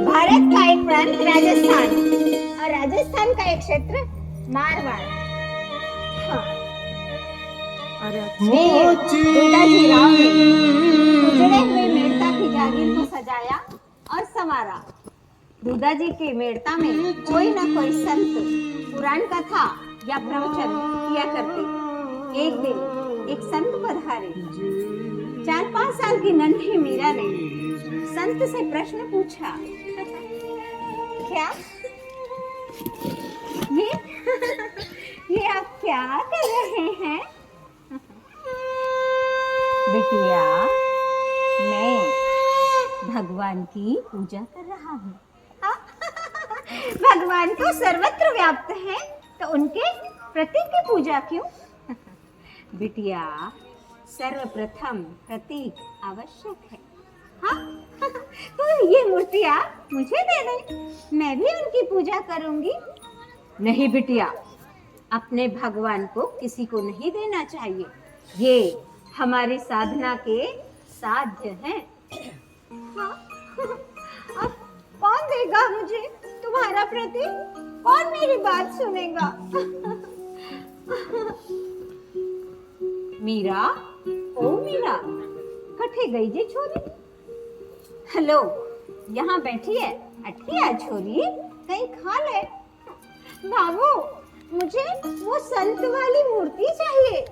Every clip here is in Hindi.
भारत का एक प्रांत राजस्थान और राजस्थान का एक क्षेत्र मारवाड़। हाँ। पिताजी राव ने उजड़े हुए मेड़ता की जागीर को सजाया और संवारा। दूधाजी के मेड़ता में कोई न कोई संत पुराण कथा या प्रवचन किया करते। एक दिन एक संत पधारे। 4-5 साल की नन्ही मीरा ने संत से प्रश्न पूछा, क्या ये आप क्या कर रहे हैं? बिटिया, मैं भगवान की पूजा कर रहा हूँ। भगवान तो सर्वत्र व्याप्त है, तो उनके प्रतीक की पूजा क्यों? बिटिया, सर्वप्रथम प्रतीक आवश्यक है। हाँ? तो ये मूर्तियाँ मुझे दे दें, मैं भी उनकी पूजा करूंगी। नहीं बिटिया, अपने भगवान को किसी को नहीं देना चाहिए। ये हमारी साधना के साध्य हैं। हाँ? अब कौन देगा मुझे तुम्हारा प्रतीक? कौन मेरी बात सुनेगा? मीरा, ओ मीरा, कठे गई जी छोरी? हेलो, यहाँ बैठी है, अठिया छोरी, कहीं खा ले। बाबू, मुझे वो संत वाली मूर्ति चाहिए।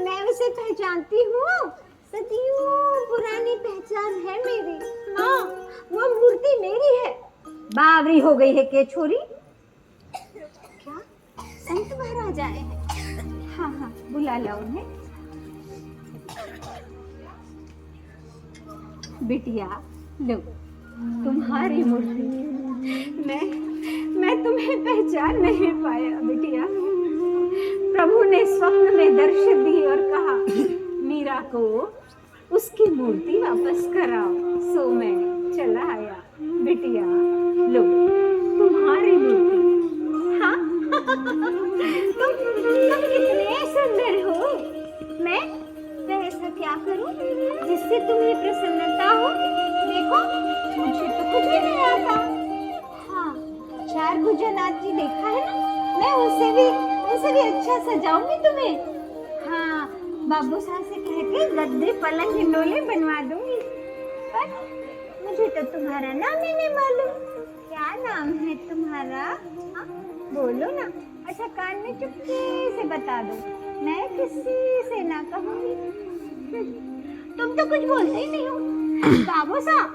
मैं उसे पहचानती हूँ, सदियों पुरानी पहचान है मेरी। हाँ, वो मूर्ति मेरी है। बावरी हो गई है के छोरी? क्या संत महाराज आए हैं? हाँ हाँ, बुला लो उन्हें। बिटिया, लो तुम्हारी मूर्ति। मैं तुम्हें पहचान नहीं पाया बिटिया। प्रभु ने स्वप्न में दर्शन दी और कहा, मीरा को उसकी मूर्ति वापस कराओ। सो मैं चला आया। बिटिया, लो तुम्हारी मूर्ति। हाँ? तुम कितने सुंदर हो। मैं ऐसा क्या करूं जिससे तुम्हें प्रसन्नता हो? देखो, मुझे तो कुछ भी नहीं आता। हाँ, 4 गुजरनाथ जी देखा है ना, मैं उनसे भी अच्छा सजाऊंगी तुम्हें। हाँ, बाबू साहब से कह के गद्दे पलंग हिंडोले बनवा दूंगी। पर मुझे तो तुम्हारा नाम ही नहीं मालूम। क्या नाम है तुम्हारा? हाँ, बोलो ना। अच्छा, कान में चुपके से बता दो, मैं किसी से ना कहूंगी। तुम तो कुछ बोलते ही नहीं हो। बाबू साहब,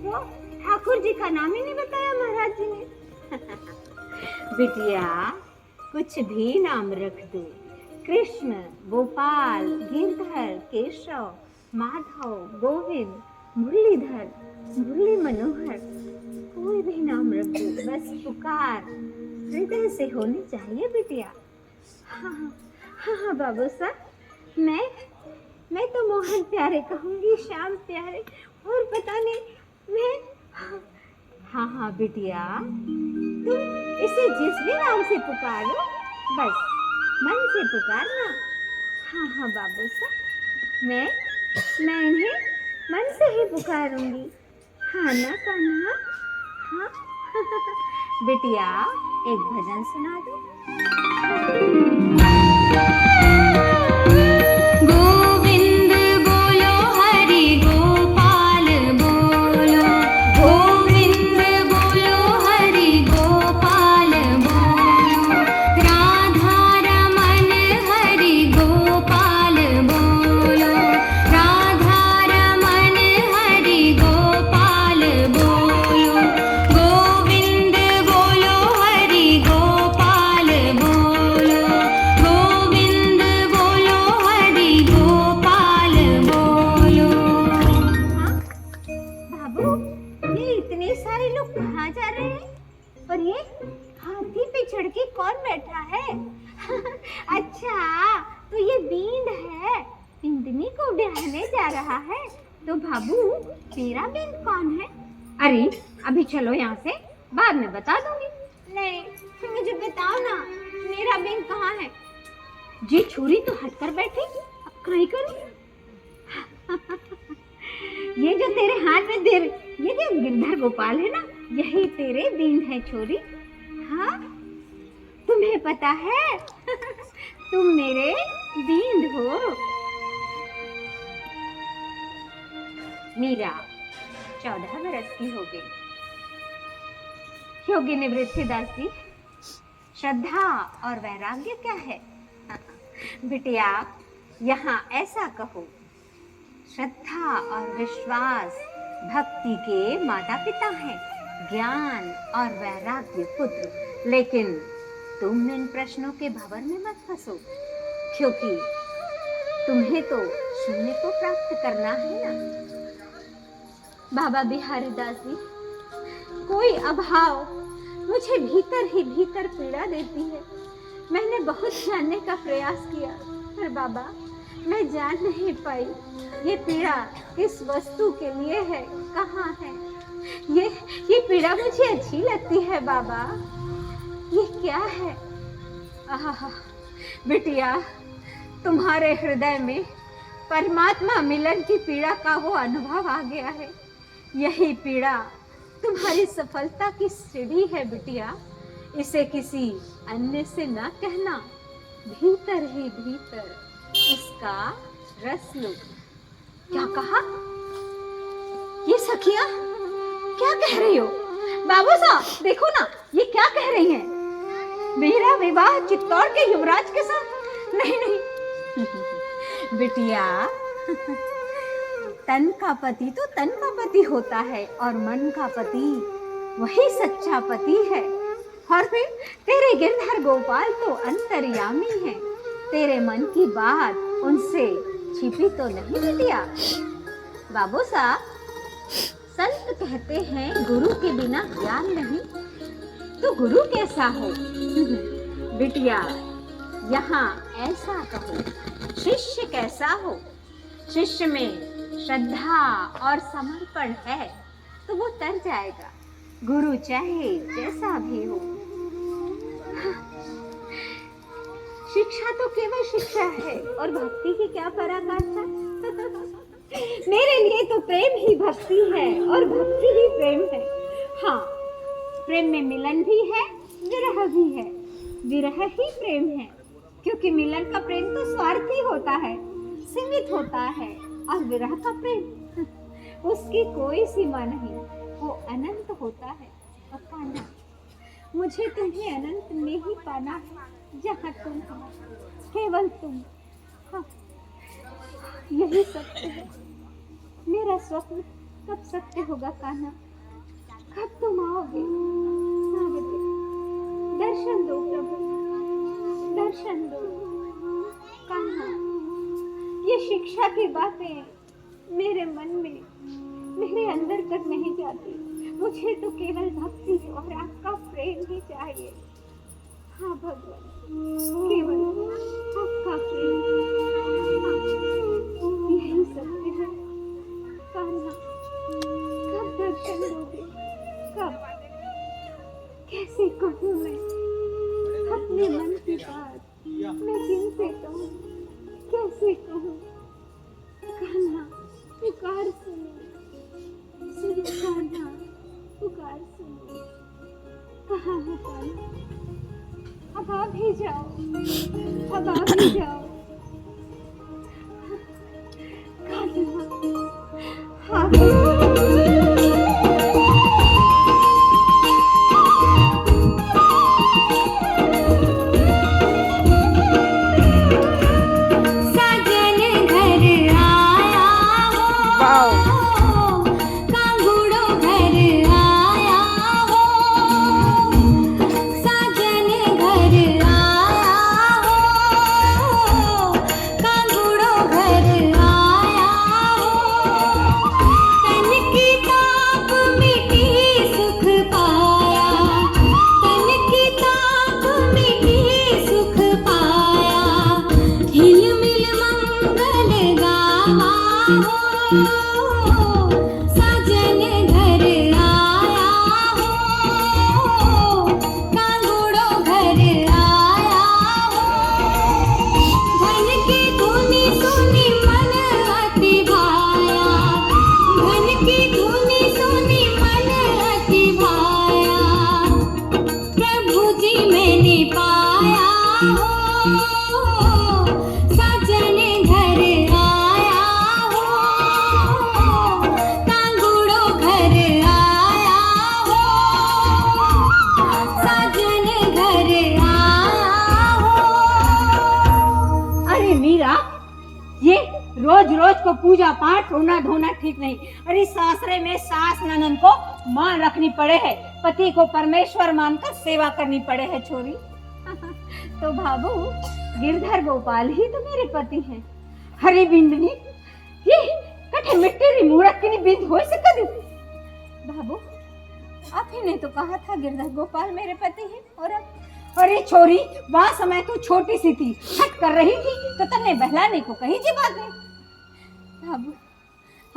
वो ठाकुर जी का नाम ही नहीं बताया महाराज जी ने। बिटिया, कुछ भी नाम रख दो। कृष्ण, गोपाल, गिरधर, केशव, माधव, गोविंद, मुरलीधर, मुरली मनोहर, कोई भी नाम रख दो, बस पुकार हृदय से होनी चाहिए बिटिया। हाँ हाँ बाबू साहब, मैं तो मोहन प्यारे कहूँगी, श्याम प्यारे, और पता नहीं मैं। हाँ बिटिया, तुम इसे जिस भी नाम से पुकारो, बस मन से पुकारना। हाँ बाबू साहब, मैं इन्हें मन से ही पुकारूंगी। हाँ ना कान्हा? हाँ। बिटिया, एक भजन सुना दो। तो बाबू, तेरा बेन कौन है? अरे अभी चलो यहाँ से, बाद में बता दूंगी। नहीं, मुझे बताओ ना, मेरा बेन कहाँ है? जी छोरी तो हट कर बैठी, अब क्या करूं? ये जो तेरे हाथ में ये जो गिरधर गोपाल है ना, यही तेरे दीन है छोरी। हाँ, तुम्हें पता है तुम मेरे दीन हो। मीरा 14 बरस की हो गई। योगी निवृत्तिदास जी, श्रद्धा और वैराग्य क्या है? बिटिया, यहाँ ऐसा कहो, श्रद्धा और विश्वास भक्ति के माता पिता हैं, ज्ञान और वैराग्य पुत्र। लेकिन तुम इन प्रश्नों के भंवर में मत फंसो, क्योंकि तुम्हें तो शून्य को प्राप्त करना है ना। बाबा बिहारी दास जी, कोई अभाव मुझे भीतर ही भीतर पीड़ा देती है। मैंने बहुत जानने का प्रयास किया, पर बाबा मैं जान नहीं पाई ये पीड़ा किस वस्तु के लिए है, कहाँ है। ये पीड़ा मुझे अच्छी लगती है बाबा, ये क्या है? आहा, बिटिया, तुम्हारे हृदय में परमात्मा मिलन की पीड़ा का वो अनुभव आ गया है। यही पीड़ा तुम्हारी सफलता की सीढ़ी है बिटिया। इसे किसी अन्य से ना कहना, भीतर ही भीतर इसका रस लो। क्या कहा? ये सखिया क्या कह रही हो? बाबू साहब देखो ना, ये क्या कह रही हैं? मेरा विवाह चित्तौड़ के युवराज के साथ? नहीं नहीं बिटिया, तन का पति तो तन का पति होता है और मन का पति वही सच्चा पति है। और फिर तेरे गिरधर गोपाल तो अंतर्यामी है, तेरे मन की बात उनसे छिपी तो नहीं बिटिया। बाबू साहब, संत कहते हैं गुरु के बिना ज्ञान नहीं, तो गुरु कैसा हो? बिटिया, यहाँ ऐसा कहो, शिष्य कैसा हो? शिष्य में श्रद्धा और समर्पण है तो वो तर जाएगा, गुरु चाहे जैसा भी हो। शिक्षा तो केवल शिक्षा है, और भक्ति की क्या पराकाष्ठा। मेरे लिए तो प्रेम ही भक्ति है और भक्ति ही प्रेम है। हाँ, प्रेम में मिलन भी है, विरह भी है। विरह ही प्रेम है, क्योंकि मिलन का प्रेम तो स्वार्थी होता है, सीमित होता है, और विरह का प्रेम उसकी कोई सीमा नहीं, वो अनंत होता है। और पाना, मुझे तुम्हें अनंत में ही पाना है, जहाँ तुम हो, केवल तुम। हाँ, यही सत्य है। मेरा स्वप्न कब सत्य होगा कान्हा? कब तुम आओगे? सावित्री, दर्शन दो प्रभु, दर्शन दो। कान्हा, ये शिक्षा की बातें मेरे मन में, मेरे अंदर तक नहीं जाती। मुझे तो केवल भक्ति और आपका प्रेम ही चाहिए। हाँ भगवान, केवल आपका प्रेम। हाँ, यही सत्य है। कान्हा, कब दर्शन दोगे? कब? कैसे कहूँ मैं अपने मन की बात? मैं किनसे कहूँ, कैसे कहूँ? कान्हा, पुकार सुनो, सुनो कान्हा, पुकार सुनो। कहाँ है कान्हा? अब आ भी जाओ, अब आ भी जाओ कान्हा। हाँ रोज रोज को पूजा पाठ रोना धोना ठीक नहीं। अरे सासरे में सास ननद को मान रखनी पड़े है, पति को परमेश्वर मानकर सेवा करनी पड़े है छोरी। तो बाबू गिरधर गोपाल ही तो मेरे पति हैं। हरी बिंदनी ये कठे मिट्टी री मूरत की बिंद हो सकती। बाबू आप ही ने तो कहा था गिरधर गोपाल मेरे पति हैं। और अब अरे छोरी वहां समय तू छोटी सी थी, हट कर रही थी तो तन्ने बहलाने को कही जी बात नहीं। बाबू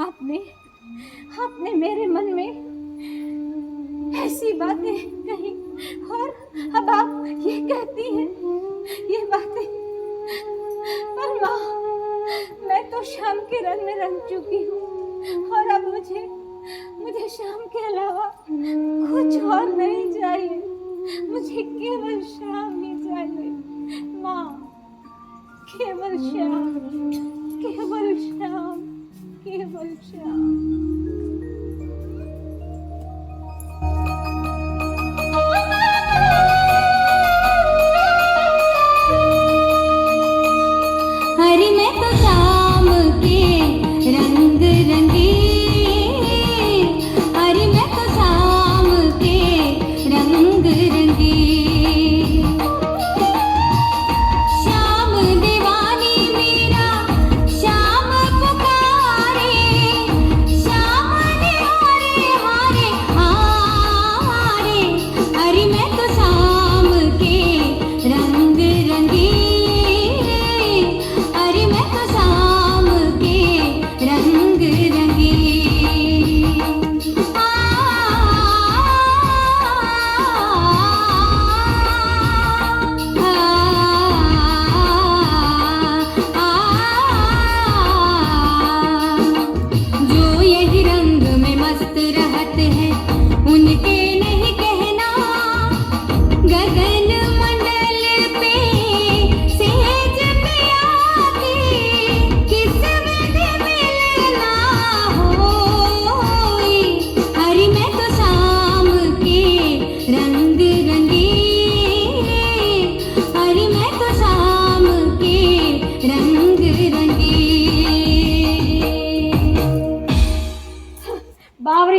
आपने मेरे मन में ऐसी बातें कही और अब आप ये कहती हैं ये बातें। पर माँ मैं तो श्याम के रंग में रंग चुकी हूँ और अब मुझे श्याम के अलावा कुछ और नहीं चाहिए। मुझे केवल श्याम ही चाहिए माँ, केवल श्याम, केवल श्याम, केवल श्याम।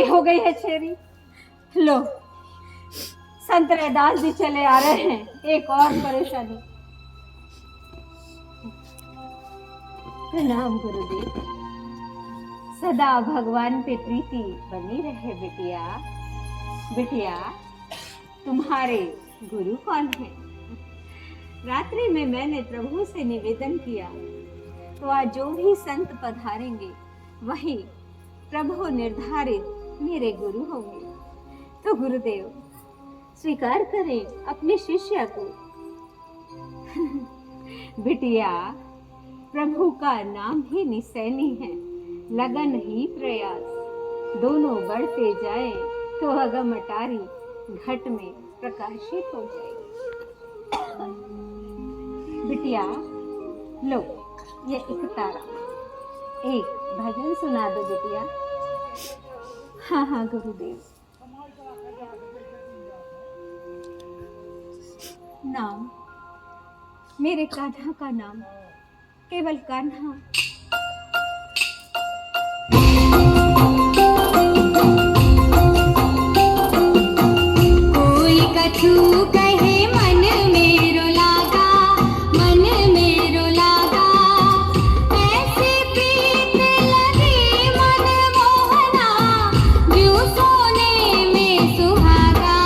हो गई है छेरी। लो संतरे दास जी चले आ रहे हैं, एक और परेशानी। प्रणाम गुरुदेव। सदा भगवान पे प्रीति बनी रहे बिटिया। बिटिया तुम्हारे गुरु कौन है? रात्रि में मैंने प्रभु से निवेदन किया तो आज जो भी संत पधारेंगे वही प्रभु निर्धारित मेरे गुरु होंगे। तो गुरुदेव स्वीकार करें अपने शिष्य को। बिटिया प्रभु का नाम ही निसैनी है, लगन ही प्रयास दोनों बढ़ते जाए तो अगम अटारी घट में प्रकाशित हो जाएगी। बिटिया लो ये एक तारा, एक भजन सुना दो बिटिया। हाँ हाँ गुरुदेव। नाम मेरे कान्हा का नाम, केवल कान्हा। कोई कछु कहे मन मेरो लागा, मन मेरो लागा, ऐसी प्रीत लगी मन मोहना, ज्यों सोने में सुहागा।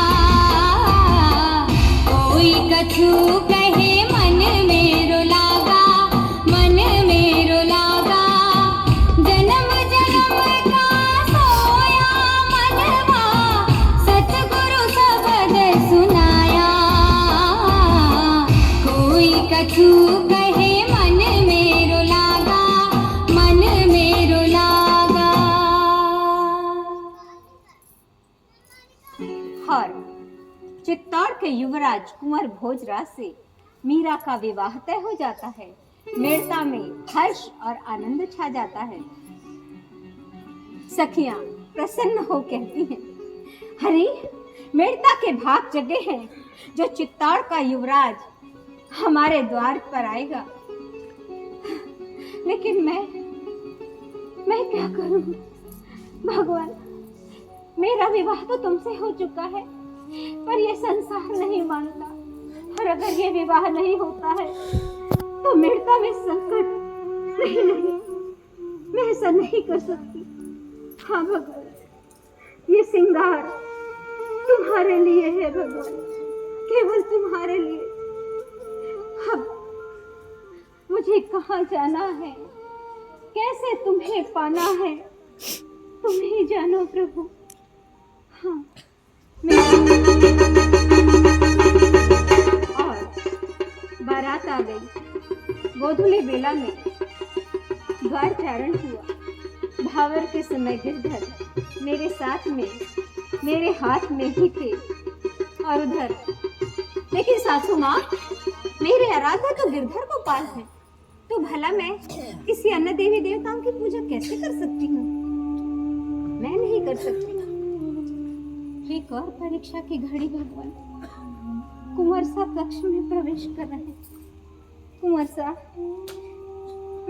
कोई कछु कहे मन मेरो लागा, मन मेरो लागा, जन्म जन्म का सोया मनवा, सतगुरु शब्द सुनाया। कोई कछु कहे मन मेरो लागा, मन मेरो लागा। और चित्तौड़ के युवराज कुंवर भोजराज से मीरा का विवाह तय हो जाता है। मेड़ता में हर्ष और आनंद छा जाता है। सखियां प्रसन्न हो कहती हैं, अरे मेड़ता के भाग जगे हैं जो चित्तौड़ का युवराज हमारे द्वार पर आएगा। लेकिन मैं क्या करूं भगवान। मेरा विवाह तो तुमसे हो चुका है, पर ये संसार नहीं मानता, और अगर ये विवाह नहीं होता है तो मिटता में संकट। नहीं नहीं, मैं ऐसा नहीं कर सकती। हाँ भगवान, ये श्रृंगार तुम्हारे लिए है भगवान, केवल तुम्हारे लिए। अब मुझे कहाँ जाना है, कैसे तुम्हें पाना है, तुम ही जानो प्रभु। हाँ, और बारात आ गई। गोधूली बेला में द्वार चारण हुआ। भावर के समय गिरधर मेरे साथ में, मेरे हाथ में ही थे। और उधर लेकिन सासू माँ, मेरे आराध्य तो गिरधर गोपाल है, तो भला मैं किसी अन्य देवी देवताओं की पूजा कैसे कर सकती हूँ? मैं नहीं कर सकती। एक और परीक्षा की घड़ी भगवान। कुंवर सा कक्ष में प्रवेश कर रहे। कुंवर सा,